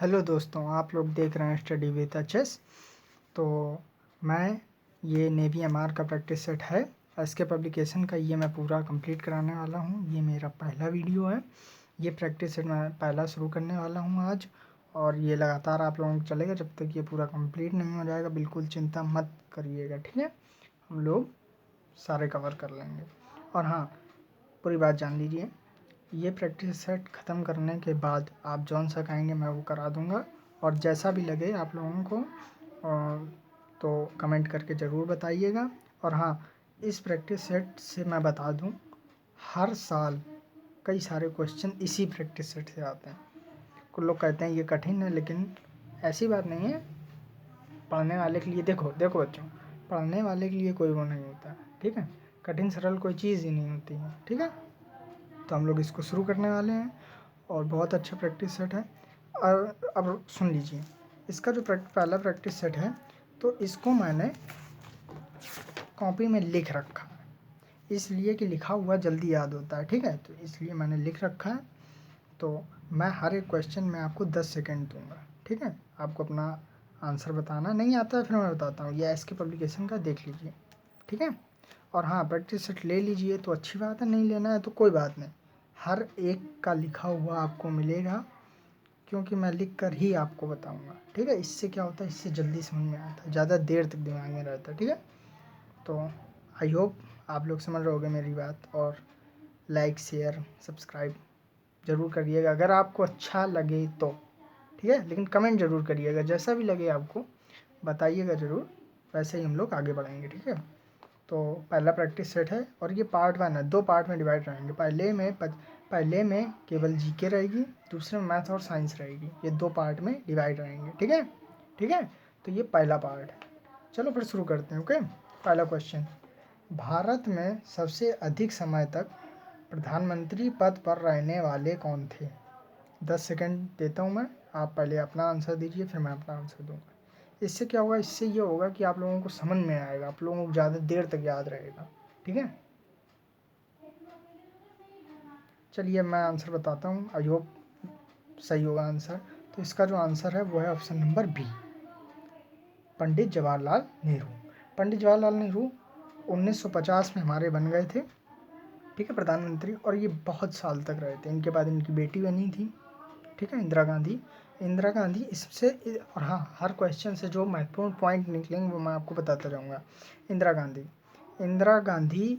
Hello दोस्तों, आप लोग देख रहे हैं स्टडी विद एचएस। तो मैं ये नेवी एमआर का प्रैक्टिस सेट है, इसके पब्लिकेशन का ये मैं पूरा कंप्लीट कराने वाला हूँ। ये मेरा पहला वीडियो है। ये प्रैक्टिस सेट मैं पहला शुरू करने वाला हूँ आज, और ये लगातार आप लोगों को चलेगा जब तक ये पूरा कंप्लीट नहीं हो जाएगा। बिल्कुल चिंता मत करिएगा, ठीक है। हम लोग सारे कवर कर लेंगे। और हाँ, पूरी बात जान लीजिए, ये प्रैक्टिस सेट ख़त्म करने के बाद आप जौन सा कहेंगे मैं वो करा दूंगा। और जैसा भी लगे आप लोगों को तो कमेंट करके ज़रूर बताइएगा। और हाँ, इस प्रैक्टिस सेट से मैं बता दूं, हर साल कई सारे क्वेश्चन इसी प्रैक्टिस सेट से आते हैं। कुछ लोग कहते हैं ये कठिन है, लेकिन ऐसी बात नहीं है। पढ़ने वाले के लिए देखो बच्चों, पढ़ने वाले के लिए कोई वो नहीं होता, ठीक है। कठिन सरल कोई चीज़ ही नहीं होती है, ठीक है। तो हम लोग इसको शुरू करने वाले हैं, और बहुत अच्छा प्रैक्टिस सेट है। और अब सुन लीजिए, इसका जो पहला प्रैक्टिस सेट है, तो इसको मैंने कॉपी में लिख रखा है, इसलिए कि लिखा हुआ जल्दी याद होता है, ठीक है। तो इसलिए मैंने लिख रखा है। तो मैं हर एक क्वेश्चन में आपको 10 सेकेंड दूंगा, ठीक है। आपको अपना आंसर बताना नहीं आता है, फिर मैं बताता हूँ। ये इसके पब्लिकेशन का देख लीजिए, ठीक है। और हाँ, प्रैक्टिस सेट ले लीजिए तो अच्छी बात है, नहीं लेना है तो कोई बात नहीं। हर एक का लिखा हुआ आपको मिलेगा, क्योंकि मैं लिख कर ही आपको बताऊंगा, ठीक है। इससे क्या होता है, इससे जल्दी समझ में आता है, ज़्यादा देर तक दिमाग में रहता है, ठीक है। तो आई होप आप लोग समझ रहे होगे मेरी बात। और लाइक शेयर सब्सक्राइब ज़रूर करिएगा अगर आपको अच्छा लगे तो, ठीक है। लेकिन कमेंट ज़रूर करिएगा, जैसा भी लगे आपको बताइएगा ज़रूर, वैसे ही हम लोग आगे बढ़ेंगे, ठीक है। तो पहला प्रैक्टिस सेट है, और ये पार्ट 1 है, 2 पार्ट में डिवाइड रहेंगे। पहले में केवल जीके रहेगी, दूसरे में मैथ और साइंस रहेगी। ये 2 पार्ट में डिवाइड रहेंगे, ठीक है, ठीक है। तो ये पहला पार्ट है। चलो फिर शुरू करते हैं, ओके। पहला क्वेश्चन, भारत में सबसे अधिक समय तक प्रधानमंत्री पद पर रहने वाले कौन थे? 10 सेकंड देता हूँ मैं, आप पहले अपना आंसर दीजिए, फिर मैं अपना आंसर दूंगा। इससे क्या होगा, इससे ये होगा कि आप लोगों को समझ में आएगा, आप लोगों को ज़्यादा देर तक याद रहेगा, ठीक है। चलिए मैं आंसर बताता हूँ, आई होप सही होगा आंसर। तो इसका जो आंसर है वो है option number B, Pandit Jawaharlal Nehru. Pandit Jawaharlal Nehru 1950 में हमारे बन गए थे, ठीक है, प्रधानमंत्री। और ये बहुत साल तक रहे थे। इनके बाद इनकी बेटी बनी थी, ठीक है, इंदिरा गांधी। इंदिरा गांधी इससे, और हाँ, हर क्वेश्चन से जो महत्वपूर्ण पॉइंट निकलेंगे वो मैं आपको बताता जाऊँगा। इंदिरा गांधी,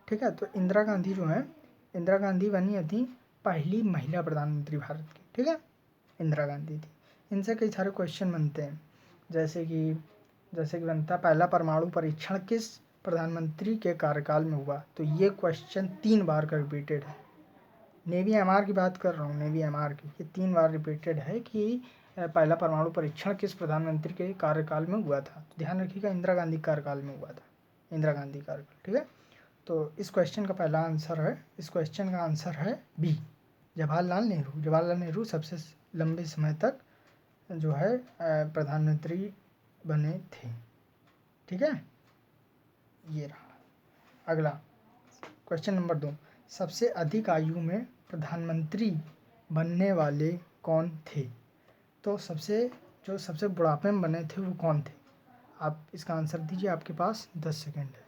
ठीक है। तो इंदिरा गांधी जो है, इंदिरा गांधी बनी थी पहली महिला प्रधानमंत्री भारत की, ठीक है। इंदिरा गांधी थी। इनसे कई सारे क्वेश्चन बनते हैं, जैसे कि बनता, पहला परमाणु परीक्षण किस प्रधानमंत्री के कार्यकाल में हुआ? तो ये क्वेश्चन 3 बार का रिपीटेड है। नेवी एमआर की बात कर रहा हूँ, नेवी एमआर की, ये 3 बार रिपीटेड है कि पहला परमाणु परीक्षण किस प्रधानमंत्री के कार्यकाल में हुआ था। तो ध्यान रखिएगा, इंदिरा गांधी कार्यकाल में हुआ था, इंदिरा गांधी कार्यकाल, ठीक है। तो इस क्वेश्चन का पहला आंसर है, इस क्वेश्चन का आंसर है बी, जवाहरलाल नेहरू। जवाहरलाल नेहरू सबसे लंबे समय तक जो है प्रधानमंत्री बने थे, ठीक है। ये रहा। अगला क्वेश्चन नंबर 2, सबसे अधिक आयु में प्रधानमंत्री बनने वाले कौन थे? तो सबसे बुढ़ापे में बने थे वो कौन थे? आप इसका आंसर दीजिए, आपके पास 10 सेकेंड है।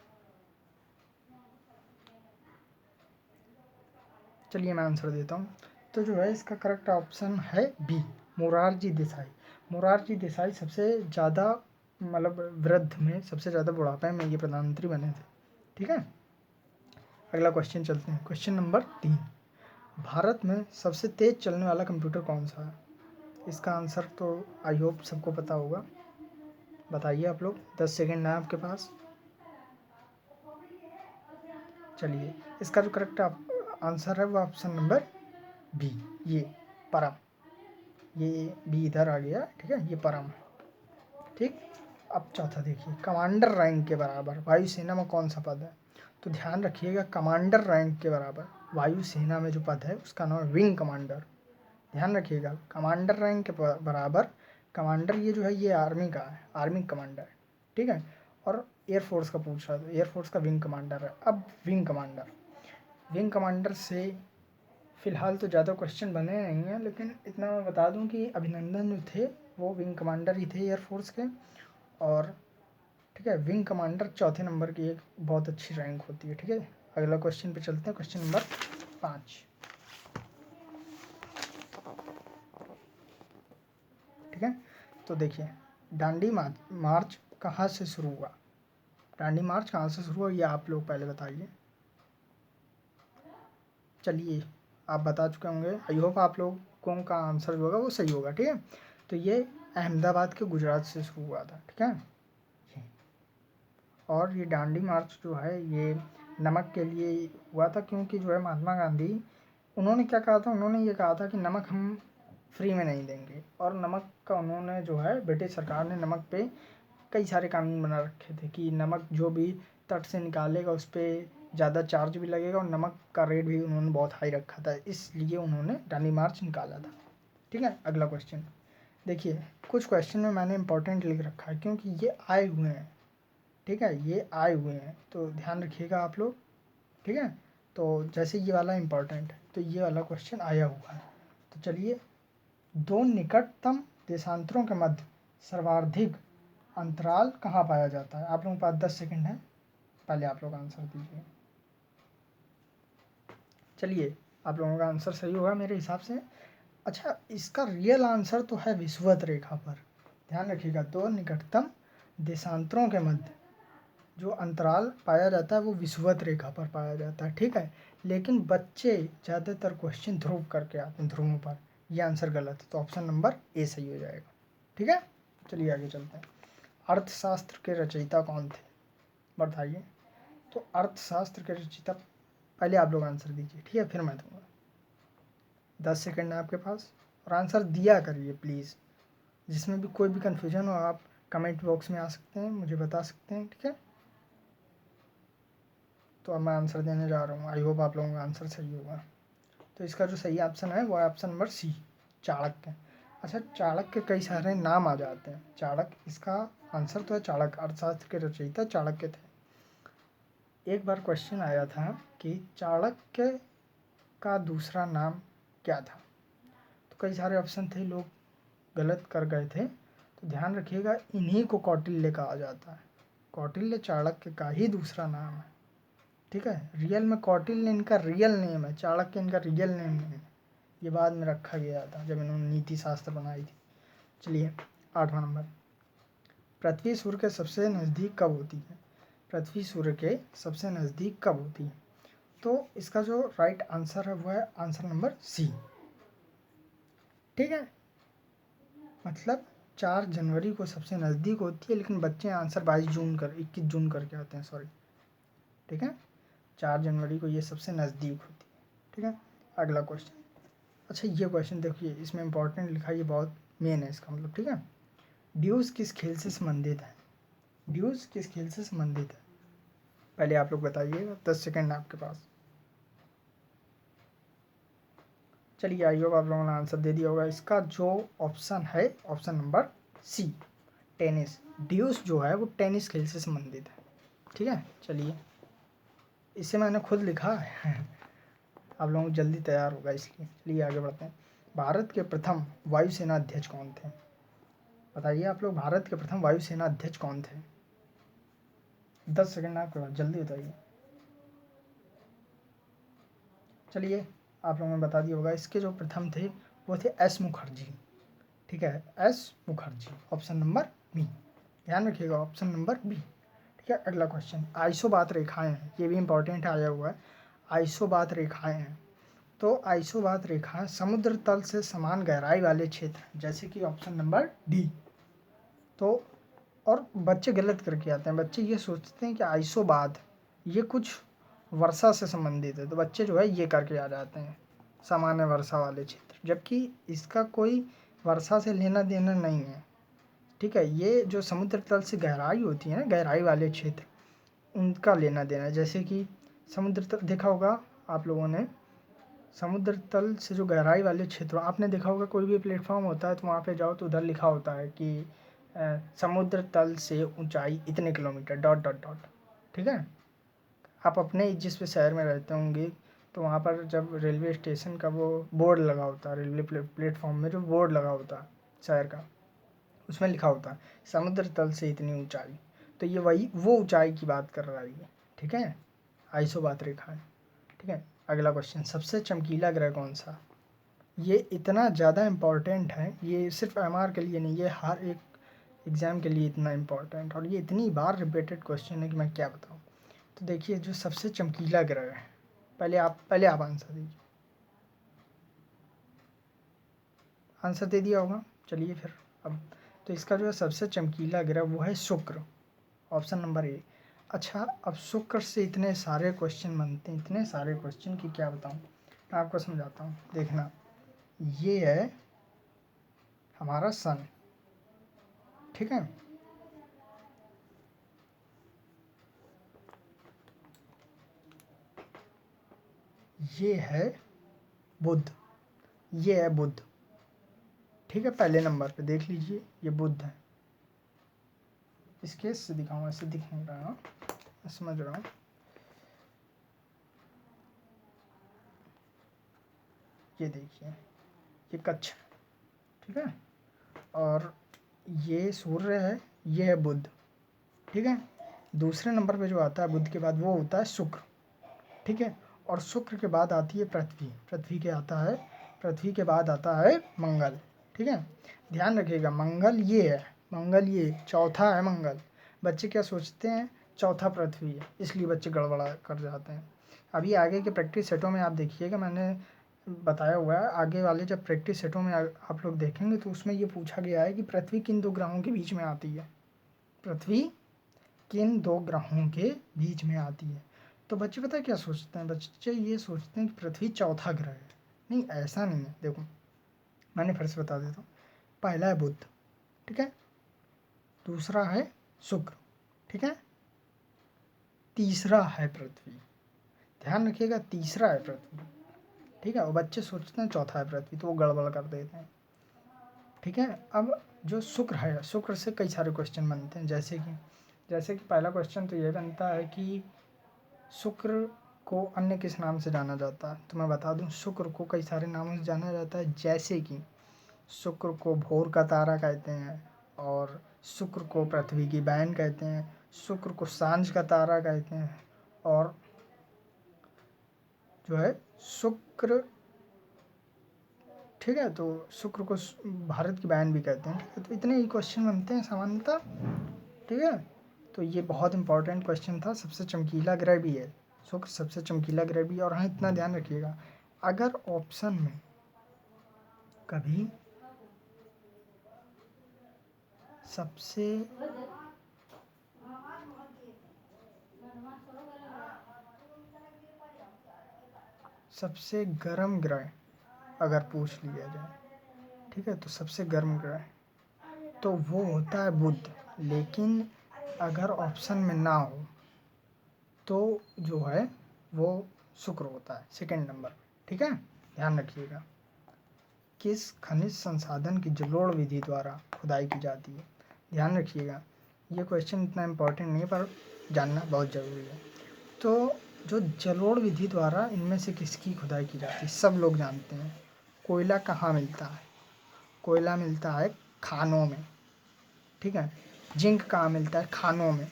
चलिए मैं आंसर देता हूँ। तो जो है इसका करेक्ट ऑप्शन है बी, मोरारजी देसाई। मोरारजी देसाई सबसे ज़्यादा, मतलब वृद्ध में, सबसे ज़्यादा बुढ़ापे में ये प्रधानमंत्री बने थे, ठीक है। अगला क्वेश्चन चलते हैं, क्वेश्चन नंबर 3, भारत में सबसे तेज़ चलने वाला कंप्यूटर कौन सा है? इसका आंसर तो आई होप सबको पता होगा, बताइए आप लोग, 10 सेकेंड है आपके पास। चलिए, इसका जो करेक्ट आंसर है वो ऑप्शन नंबर बी, ये परम। ये बी इधर आ गया, ठीक है, ये परम है, ठीक। अब चौथा देखिए, कमांडर रैंक के बराबर वायुसेना में कौन सा पद है? तो ध्यान रखिएगा, कमांडर रैंक के बराबर वायुसेना में जो पद है उसका नाम है विंग कमांडर। ध्यान रखिएगा, कमांडर रैंक के बराबर, कमांडर ये जो है ये आर्मी का है, आर्मी कमांडर, ठीक है। और एयरफोर्स का पूछ रहा है, तो एयरफोर्स का विंग कमांडर है। अब विंग कमांडर से फ़िलहाल तो ज़्यादा क्वेश्चन बने नहीं हैं, लेकिन इतना मैं बता दूं कि अभिनंदन जो थे वो विंग कमांडर ही थे एयरफोर्स के। और ठीक है, विंग कमांडर चौथे नंबर की एक बहुत अच्छी रैंक होती है। ठीक है, अगला क्वेश्चन पे चलते हैं, क्वेश्चन नंबर 5। ठीक है, तो देखिए डांडी मार्च कहाँ से शुरू हुआ? डांडी मार्च कहाँ से शुरू हुआ ये आप लोग पहले बताइए। चलिए, आप बता चुके होंगे, आई होप आप लोगों का आंसर जो होगा वो सही होगा। ठीक है, तो ये अहमदाबाद के गुजरात से शुरू हुआ था। ठीक है, और ये डांडी मार्च जो है ये नमक के लिए हुआ था, क्योंकि जो है महात्मा गांधी, उन्होंने क्या कहा था, उन्होंने ये कहा था कि नमक हम फ्री में नहीं देंगे। और नमक का उन्होंने जो है ब्रिटिश सरकार ने नमक पे कई सारे कानून बना रखे थे कि नमक जो भी तट से निकालेगा उस पर ज़्यादा चार्ज भी लगेगा, और नमक का रेट भी उन्होंने बहुत हाई रखा था, इसलिए उन्होंने डांडी मार्च निकाला था। ठीक है, अगला क्वेश्चन देखिए, कुछ क्वेश्चन में मैंने इंपॉर्टेंट लिख रखा है क्योंकि ये आए हुए हैं। ठीक है, ये आए हुए हैं तो ध्यान रखिएगा आप लोग। ठीक है, तो जैसे ये वाला इम्पोर्टेंट है तो ये वाला क्वेश्चन आया हुआ है। तो चलिए, दो निकटतम देशांतरों के मध्य सर्वाधिक अंतराल कहाँ पाया जाता है? आप लोगों के पास 10 सेकंड है, पहले आप लोग आंसर दीजिए। चलिए, आप लोगों का आंसर सही होगा मेरे हिसाब से। अच्छा, इसका रियल आंसर तो है विषुवत रेखा पर। ध्यान रखिएगा, दो निकटतम देशांतरों के मध्य जो अंतराल पाया जाता है वो विषुवत रेखा पर पाया जाता है। ठीक है, लेकिन बच्चे ज़्यादातर क्वेश्चन ध्रुव करके आते हैं, ध्रुवों पर। ये आंसर गलत है, तो ऑप्शन नंबर ए सही हो जाएगा। ठीक है, चलिए आगे चलते हैं। अर्थशास्त्र के रचयिता कौन थे? बताइए। तो अर्थशास्त्र के रचयिता, पहले आप लोग आंसर दीजिए, ठीक है, फिर मैं दूंगा। 10 सेकंड है आपके पास, और आंसर दिया करिए प्लीज़। जिसमें भी कोई भी कन्फ्यूजन हो आप कमेंट बॉक्स में आ सकते हैं, मुझे बता सकते हैं। ठीक है, तो अब मैं आंसर देने जा रहा हूँ, आई होप आप लोगों का आंसर सही होगा। तो इसका जो सही ऑप्शन है वो है ऑप्शन नंबर सी, चाणक्य। अच्छा, चाणक्य कई सारे नाम आ जाते हैं, चाणक्य इसका आंसर तो है चाणक्य, अर्थशास्त्र के रचयिता चाणक्य थे। एक बार क्वेश्चन आया था कि चाणक्य का दूसरा नाम क्या था, तो कई सारे ऑप्शन थे, लोग गलत कर गए थे। तो ध्यान रखिएगा, इन्हीं को कौटिल्य कहा जाता है। कौटिल्य चाणक्य का ही दूसरा नाम है। ठीक है, रियल में कौटिल्य इनका रियल नेम है, चाणक्य इनका रियल नेम नहीं है। ये बाद में रखा गया था जब इन्होंने नीति शास्त्र बनाई थी। चलिए, 8वां नंबर, पृथ्वी सूर्य के सबसे नज़दीक कब होती है? पृथ्वी सूर्य के सबसे नज़दीक कब होती है? तो इसका जो राइट आंसर है वो है आंसर नंबर सी। ठीक है, मतलब 4 जनवरी को सबसे नज़दीक होती है, लेकिन बच्चे आंसर 21 जून करके आते हैं, सॉरी। ठीक है, 4 जनवरी को ये सबसे नज़दीक होती है। ठीक है, अगला क्वेश्चन। अच्छा, ये क्वेश्चन देखिए, इसमें इंपॉर्टेंट लिखा है, ये बहुत मेन है इसका मतलब। ठीक है, ड्यूस किस खेल से संबंधित है? ड्यूस किस खेल से संबंधित है? पहले आप लोग बताइएगा, 10 सेकंड है आपके पास। चलिए, आई होप आप लोगों ने आंसर दे दिया होगा। इसका जो ऑप्शन है ऑप्शन नंबर सी, टेनिस। ड्यूस जो है वो टेनिस खेल से संबंधित है। ठीक है, चलिए, इसे मैंने खुद लिखा है आप लोगों को जल्दी तैयार होगा इसलिए। चलिए आगे बढ़ते हैं। भारत के प्रथम वायुसेना अध्यक्ष कौन थे? बताइए आप लोग, भारत के प्रथम वायुसेना अध्यक्ष कौन थे? 10 सेकंड आपके पास, जल्दी बताइए। चलिए, आप लोगों ने बता दिया होगा, इसके जो प्रथम थे वो थे एस मुखर्जी। ठीक है, S Mukherjee, option number B. ध्यान रखिएगा, ऑप्शन नंबर बी। ठीक है, अगला क्वेश्चन, आइसोबात रेखाएं हैं, ये भी इंपॉर्टेंट आया हुआ है। आइसोबात रेखाएं हैं, तो आइसोबात रेखाएं समुद्र तल से समान गहराई वाले क्षेत्र, जैसे कि ऑप्शन नंबर डी। तो और बच्चे गलत करके आते हैं, बच्चे ये सोचते हैं कि आइसोबात ये कुछ वर्षा से संबंधित है, तो बच्चे जो है ये करके आ जाते हैं सामान्य वर्षा वाले क्षेत्र, जबकि इसका कोई वर्षा से लेना देना नहीं है। ठीक है, ये जो समुद्र तल से गहराई होती है ना, गहराई वाले क्षेत्र, उनका लेना देना है। जैसे कि समुद्र तल देखा होगा आप लोगों ने, समुद्र तल से जो गहराई वाले क्षेत्र, आपने देखा होगा कोई भी प्लेटफॉर्म होता है तो वहाँ पे जाओ तो उधर लिखा होता है कि समुद्र तल से ऊंचाई इतने किलोमीटर डॉट डॉट डॉट। ठीक है, आप अपने जिस भी शहर में रहते होंगे तो वहाँ पर जब रेलवे स्टेशन का वो बोर्ड लगा होता है, रेलवे प्लेटफॉर्म में जो बोर्ड लगा होता है शहर का, उसमें लिखा होता है समुद्र तल से इतनी ऊंचाई, तो ये वही वो ऊंचाई की बात कर रहा है ये, ठीक है, आइसोबात रेखा है, ठीक है। अगला क्वेश्चन, सबसे चमकीला ग्रह कौन सा? ये इतना ज़्यादा इम्पोर्टेंट है, ये सिर्फ एमआर के लिए नहीं, ये हर एक एग्ज़ाम के लिए इतना इम्पोर्टेंट, और ये इतनी बार रिपीटेड क्वेश्चन है कि मैं क्या बताऊँ। तो देखिए, जो सबसे चमकीला ग्रह है, पहले आप आंसर दीजिए। आंसर दे दिया होगा, चलिए फिर अब। तो इसका जो है सबसे चमकीला ग्रह वो है शुक्र, ऑप्शन नंबर ए। अच्छा, अब शुक्र से इतने सारे क्वेश्चन बनते हैं, इतने सारे क्वेश्चन की क्या बताऊँ, मैं आपको समझाता हूँ, देखना। ये है हमारा सन, ठीक है, ये है बुध, ये है बुध, ठीक है, पहले नंबर पे देख लीजिए, ये बुध है। इसके से दिखाऊँ, ऐसे दिख नहीं रहा, मैं समझ रहा हूँ। ये देखिए, ये कच्छ, ठीक है, और ये सूर्य है, ये है बुध, ठीक है। दूसरे नंबर पे जो आता है बुध के बाद वो होता है शुक्र, ठीक है, और शुक्र के बाद आती है पृथ्वी, पृथ्वी के बाद आता है मंगल, ठीक है। ध्यान रखिएगा, मंगल ये है, मंगल ये चौथा है मंगल। बच्चे क्या सोचते हैं, चौथा पृथ्वी है, इसलिए बच्चे गड़बड़ा कर जाते हैं। अभी आगे के प्रैक्टिस सेटों में आप देखिएगा, मैंने बताया हुआ है, आगे वाले जब प्रैक्टिस सेटों में आप लोग देखेंगे तो उसमें ये पूछा गया है कि पृथ्वी किन दो ग्रहों के बीच में आती है, पृथ्वी किन दो ग्रहों के बीच में आती है। तो बच्चे पता है क्या सोचते हैं, बच्चे ये सोचते हैं कि पृथ्वी चौथा ग्रह है। नहीं, ऐसा नहीं है, देखो मैंने फिर से बता देता हूँ। पहला है बुध, ठीक है, दूसरा है शुक्र, ठीक है, तीसरा है पृथ्वी, ध्यान रखिएगा, तीसरा है पृथ्वी, ठीक है। और बच्चे सोचते हैं चौथा है पृथ्वी, तो वो गड़बड़ कर देते हैं, ठीक है। अब जो शुक्र है, शुक्र से कई सारे क्वेश्चन बनते हैं, जैसे कि पहला क्वेश्चन तो ये बनता है कि शुक्र को अन्य किस नाम से जाना जाता है। तो मैं बता दूं, शुक्र को कई सारे नामों से जाना जाता है, जैसे कि शुक्र को भोर का तारा कहते हैं, और शुक्र को पृथ्वी की बहन कहते हैं, शुक्र को सांझ का तारा कहते हैं, और जो है शुक्र, ठीक है, तो शुक्र को भारत की बहन भी कहते हैं, ठीक है। तो इतने ही क्वेश्चन बनते हैं सामान्यतः, ठीक है। तो ये बहुत इंपॉर्टेंट क्वेश्चन था, सबसे चमकीला ग्रह भी है शुक्र, सबसे चमकीला ग्रह भी। और हाँ, इतना ध्यान रखिएगा, अगर ऑप्शन में कभी सबसे सबसे गर्म ग्रह अगर पूछ लिया जाए, ठीक है, तो सबसे गर्म ग्रह तो वो होता है बुध, लेकिन अगर ऑप्शन में ना हो तो जो है वो शुक्र होता है सेकंड नंबर, ठीक है। ध्यान रखिएगा, किस खनिज संसाधन की जलोढ़ विधि द्वारा खुदाई की जाती है। ध्यान रखिएगा, ये क्वेश्चन इतना इम्पोर्टेंट नहीं है पर जानना बहुत ज़रूरी है। तो जो जलोढ़ विधि द्वारा इनमें से किसकी खुदाई की जाती है, सब लोग जानते हैं। कोयला कहाँ मिलता है, कोयला मिलता है खानों में, ठीक है। जिंक कहाँ मिलता है, खानों में।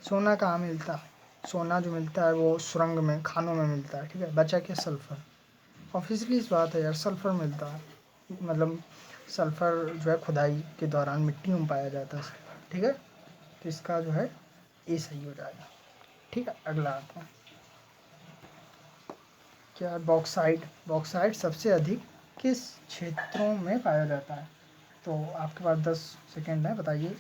सोना कहाँ मिलता है, सोना जो मिलता है वो सुरंग में, खानों में मिलता है, ठीक है। बचा क्या, सल्फर, ऑब्वियसली इस बात है यार, सल्फर मिलता है, मतलब सल्फर जो है खुदाई के दौरान मिट्टी में पाया जाता है, ठीक है। तो इसका जो है ये सही हो जाएगा, ठीक है। अगला आता है क्या, बॉक्साइट, बॉक्साइट सबसे अधिक किस क्षेत्रों में पाया जाता है। तो आपके पास 10 सेकेंड है, बताइए।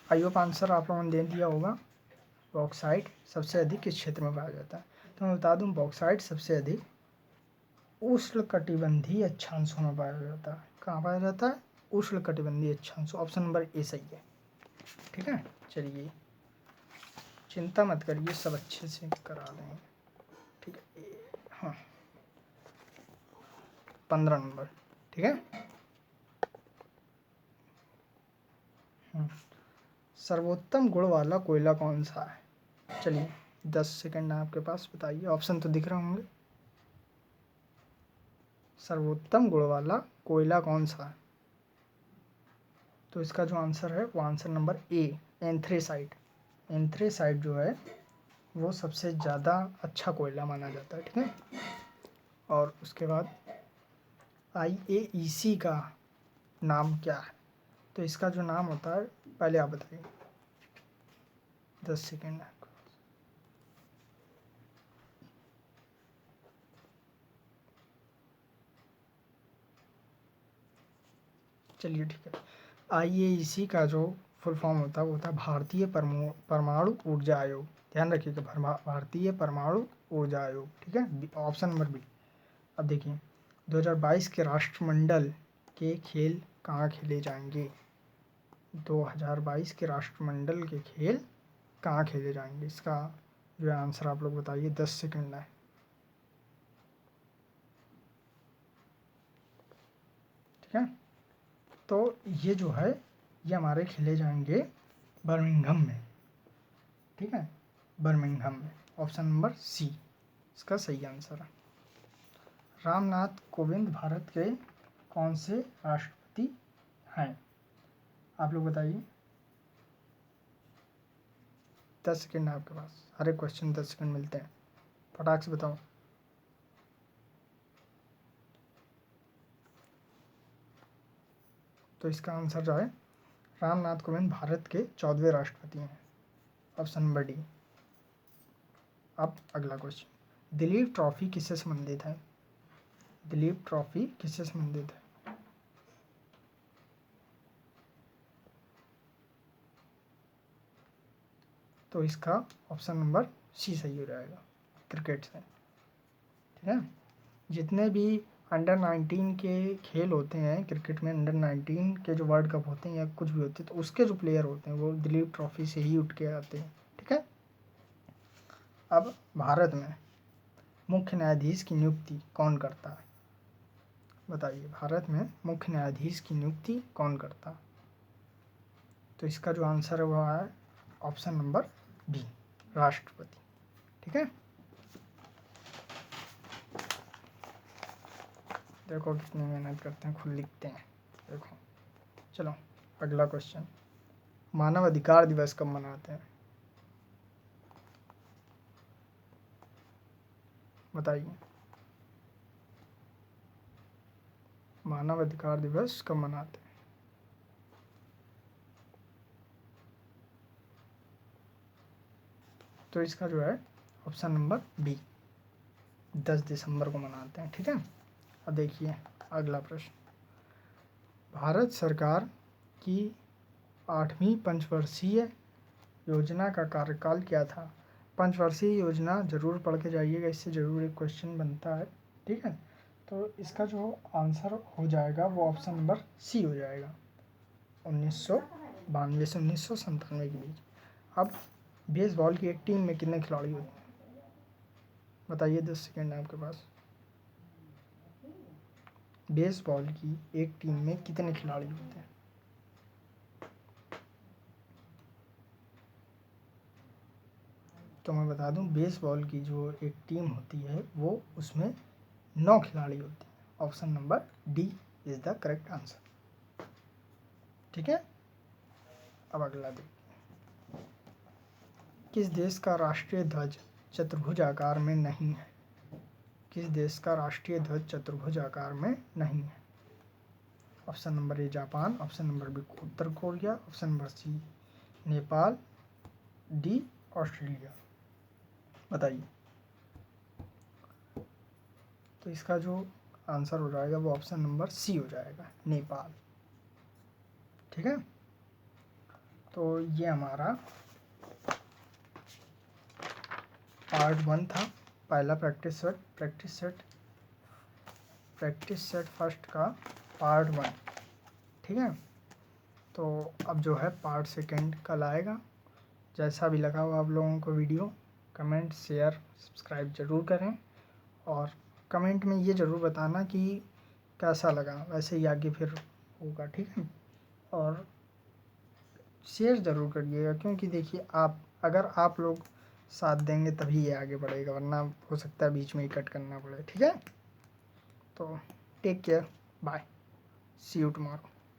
आई होप आंसर आप लोगों ने दे दिया होगा। बॉक्साइट सबसे अधिक किस क्षेत्र में पाया जाता है, तो मैं बता दूं, बॉक्साइट सबसे अधिक उष्णकटिबंधीय अक्षांशों में पाया जाता है। कहाँ पाया जाता है, उष्णकटिबंधीय अक्षांशों, ऑप्शन नंबर ए सही है, ठीक है। चलिए, चिंता मत करिए, सब अच्छे से करा देंगे, ठीक है। हाँ, 15 नंबर, ठीक है। सर्वोत्तम गुण वाला कोयला कौन सा है, चलिए 10 सेकंड है आपके पास, बताइए। ऑप्शन तो दिख रहे होंगे। सर्वोत्तम गुण वाला कोयला कौन सा है? तो इसका जो आंसर है वो answer number A, anthracite. Anthracite जो है वो सबसे ज़्यादा अच्छा कोयला माना जाता है, ठीक है। और उसके बाद IAEC का नाम क्या है? तो इसका जो नाम होता है, पहले आप बताइए। 10 सेकेंड है। चलिए ठीक है। IAEC का जो फुल फॉर्म होता है वो होता है भारतीय परमाणु ऊर्जा आयोग। ध्यान रखिएगा, भारतीय परमाणु ऊर्जा आयोग, ठीक है। Option number B. अब देखिए, 2022 के राष्ट्रमंडल के खेल कहाँ खेले जाएंगे? 2022 के राष्ट्रमंडल के खेल कहाँ खेले जाएंगे? इसका जो आंसर आप लोग बताइए। 10 सेकंड है। ठीक है, तो ये जो है ये हमारे खेले जाएंगे बर्मिंघम में, ठीक है, बर्मिंघम में। ऑप्शन नंबर सी इसका सही आंसर है। रामनाथ कोविंद भारत के कौन से राष्ट्रपति हैं? आप लोग बताइए। 10 सेकेंड है आपके पास, हर एक क्वेश्चन 10 सेकेंड मिलते हैं, फटाक से बताओ। तो इसका आंसर जो है रामनाथ कोविंद भारत के 14वें राष्ट्रपति हैं। Option number D. अब अगला क्वेश्चन, दिलीप ट्रॉफी किससे संबंधित है? दिलीप ट्रॉफी किससे संबंधित है? तो इसका ऑप्शन नंबर सी सही हो जाएगा, क्रिकेट से, ठीक है। जितने भी अंडर 19 के खेल होते हैं क्रिकेट में, अंडर 19 के जो वर्ल्ड कप होते हैं या कुछ भी होते हैं, तो उसके जो प्लेयर होते हैं वो दिलीप ट्रॉफी से ही उठ के आते हैं, ठीक है। अब भारत में मुख्य न्यायाधीश की नियुक्ति कौन करता है? बताइए, भारत में मुख्य न्यायाधीश की नियुक्ति कौन करता है? तो इसका जो आंसर है वो है ऑप्शन नंबर बी, राष्ट्रपति, ठीक है। देखो कितनी मेहनत करते हैं, खुद लिखते हैं, देखो। चलो अगला क्वेश्चन, मानव अधिकार दिवस कब मनाते हैं? बताइए, मानव अधिकार दिवस कब मनाते हैं? तो इसका जो है ऑप्शन नंबर बी, 10 दिसंबर को मनाते हैं, ठीक है। अब देखिए अगला प्रश्न, भारत सरकार की 8वीं पंचवर्षीय योजना का कार्यकाल क्या था? पंचवर्षीय योजना जरूर पढ़ के जाइएगा, इससे जरूर एक क्वेश्चन बनता है, ठीक है। तो इसका जो आंसर हो जाएगा वो ऑप्शन नंबर सी हो जाएगा, 1992 से 1997 के बीच। अब बेसबॉल की एक टीम में कितने खिलाड़ी होते हैं? बताइए, 10 सेकेंड है आपके पास। बेसबॉल की एक टीम में कितने खिलाड़ी होते हैं? तो मैं बता दूं, बेसबॉल की जो एक टीम होती है वो उसमें 9 खिलाड़ी होते हैं। Option number D is the correct answer, ठीक है। अब अगला देखिए, किस देश का राष्ट्रीय ध्वज चतुर्भुज आकार में नहीं है? किस देश का राष्ट्रीय ध्वज चतुर्भुज आकार में नहीं है? Option number A Japan, option number B उत्तर Korea, option number C Nepal, D Australia. बताइए। तो इसका जो आंसर हो जाएगा वो ऑप्शन नंबर सी हो जाएगा, नेपाल, ठीक है। तो ये हमारा पार्ट 1 था, पहला प्रैक्टिस सेट फर्स्ट का पार्ट 1, ठीक है। तो अब जो है पार्ट सेकंड कल आएगा। जैसा भी लगा हो आप लोगों को वीडियो, कमेंट शेयर सब्सक्राइब ज़रूर करें, और कमेंट में ये ज़रूर बताना कि कैसा लगा, वैसे ही आगे फिर होगा, ठीक है। और शेयर ज़रूर करिएगा, क्योंकि देखिए, आप अगर आप लोग साथ देंगे तभी ये आगे बढ़ेगा, वरना हो सकता है बीच में ही कट करना पड़े। ठीक है, तो take care, bye, see you tomorrow.